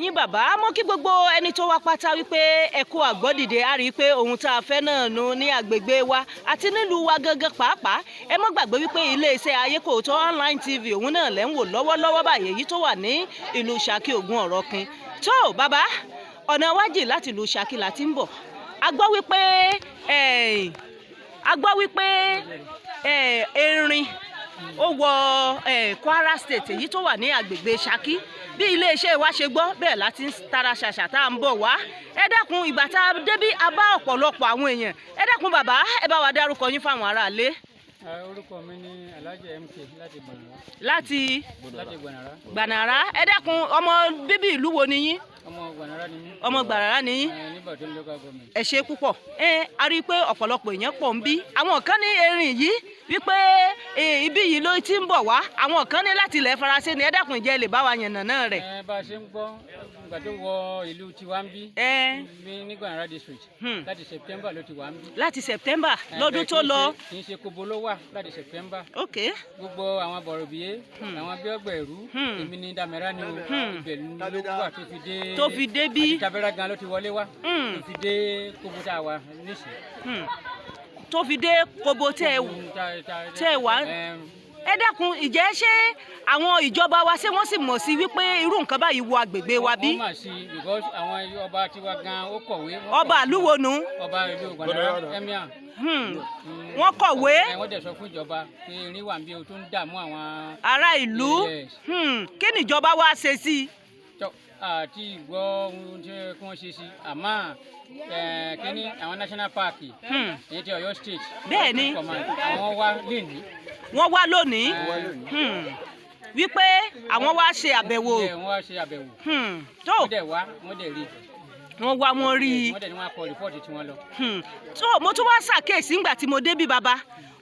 yín bàbá mo kí gbogbo ẹni tó wá pátá wípé ẹ kú àgbọ́dìde á rí i pé ohun tá a fẹ́ náà nu ní agbègbè wa àti nílùú wa gangan pàápàá ẹ má gbàgbé wípé iléeṣẹ́ ayékòótọ́ online tv òun náà lẹ́ ń wò lọ́wọ́lọ́wọ́ báyìí èyí tó wà ní ìlú Ṣakí Ògùn Ọ̀rọ̀kin tó bàbá ọ̀nà wájì láti ìlú Ṣakí la ti ń bọ̀ a gbọ́ wípé erin ó wọ Kwara State èyí tó wà ní agbègbè Ṣakí bí iléeṣẹ́ wa ṣe gbọ́ bẹ́ẹ̀ láti ń tara ṣàṣà tá à ń bọ̀ wá ẹ dákun ìgbà tá a débí a bá ọ̀pọ̀lọpọ̀ àwọn èèyàn ẹ dákun bàbá ẹ bá wa dárúkọ yín fáwọn aráalé. Orúkọ mi ní Alhaji MK láti Gbanara. láti Gbanara. Gbanara ẹ dákun ọmọ bíbí ìlú wo ni yín. Ọmọ Gbanara ni mí. Ọmọ Gbanara ni yín. Nígbà tó ń local government. Ẹ ṣé púpọ̀ a rí i pé ọ̀pọ̀lọpọ̀ èèyàn pọ̀ ń bí àwọn kan ní erin yìí wípé ibi yìí ló ti ń bọ̀ wá àwọn kan ní láti ilẹ̀ Faransé ni ẹ dákun ìjẹ́ lè bá wa yànnàná rẹ̀. Bá a ṣe ń gbọ́ ìgbà tó wọ ìlú tiwa ń bí ní Gbanara district láti September ló ti wà ń bí. Láti September lọ́dún tó lọ. Kì í ṣe kobo ló wà láti September. Ok. Gbogbo àwọn bọ̀rọ̀bìyé àwọn bí ọgbẹ̀rú èmi ní Dàmẹ́rà ni ibẹ̀ ló wà tó fi dé bí. àti Tabẹ́rà gan ló ti wọlé wá tó fi dé kobo tá a wà nísìnyí. Tó fi dé kobo tẹ́ ẹ wá ẹ dákun ìjẹ́ ṣé àwọn ìjọba wa ṣé wọ́n sì mọ̀ sí wípé irú nǹkan báyìí wọ agbègbè wa bí. wọ́n mà sí because àwọn ọba tiwa gan ó kọ̀wé. ọba àlúwo nu. ọba ìlú Gbanara emir. wọ́n kọ̀wé. wọ́n dẹ̀ sọ fún ìjọba pé erin wà níbi tó ń dààmú àwọn. ará ìlú kí ni ìjọba wa ṣe sí i. àti ìgbọ́ ohun tí wọ́n ṣe sí àmọ́ kíní àwọn national park èyí ti Ọ̀yọ́ state. bẹ́ẹ̀ ni àwọn wá lónìí. wọ́n wá lónìí wípé àwọn wá ṣe àbẹ̀wò. wọ́n wá ṣe àbẹ̀wò. tó wọ́n dẹ̀ wá wọ́n dẹ̀ rí. wọ́n wá wọ́n rí i. wọ́n dẹ̀ ní wọ́n á kọ rìpọ́ọ̀tì tí wọ́n lọ. tó mo tún wá ṣàkíyèsí ńgbà tí mo débí baba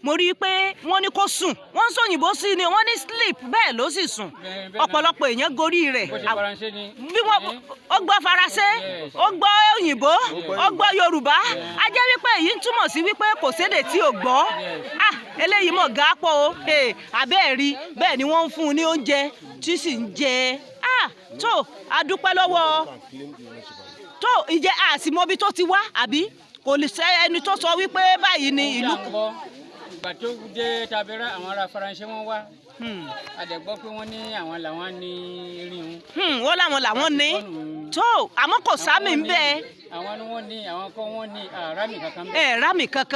mo rí i pé wọ́n ní kó sùn wọ́n ń sòyìnbó sí ni wọ́n ní sleep bẹ́ẹ̀ ló sì sùn ọ̀pọ̀lọpọ̀ èèyàn gorí rẹ̀ bí wọ́n ó gbọ́ Faransé ó gbọ́ òyìnbó ó gbọ́ Yorùbá a jẹ́ wípé èyí ń túmọ̀ sí wípé kò sédè tí ò gbọ́ eléyìí mọ̀ gá pọ̀ o abẹ́ẹ̀ rí bẹ́ẹ̀ ni wọ́n ń fún un ní oúnjẹ tí sì ń jẹ tó a dúpẹ́ lọ́wọ́ tó ìjẹ́ àsìmọ́bí tó ti wá àbí kò lè ṣe ẹni tó sọ wípé báyìí ni ìlú. ìgbà tó dé Tabẹ́rà àwọn ará Faransé wọ́n wá àdẹ̀gbọ́ pé wọ́n ní àwọn làwọn ní erin wọn. wọ́n làwọn làwọn ní tó àmọ́ kò sámì ń bẹ́ẹ̀. àwọn ni wọ́n ní àwọn kan wọ́n ní rámì kankan. rámì kankan.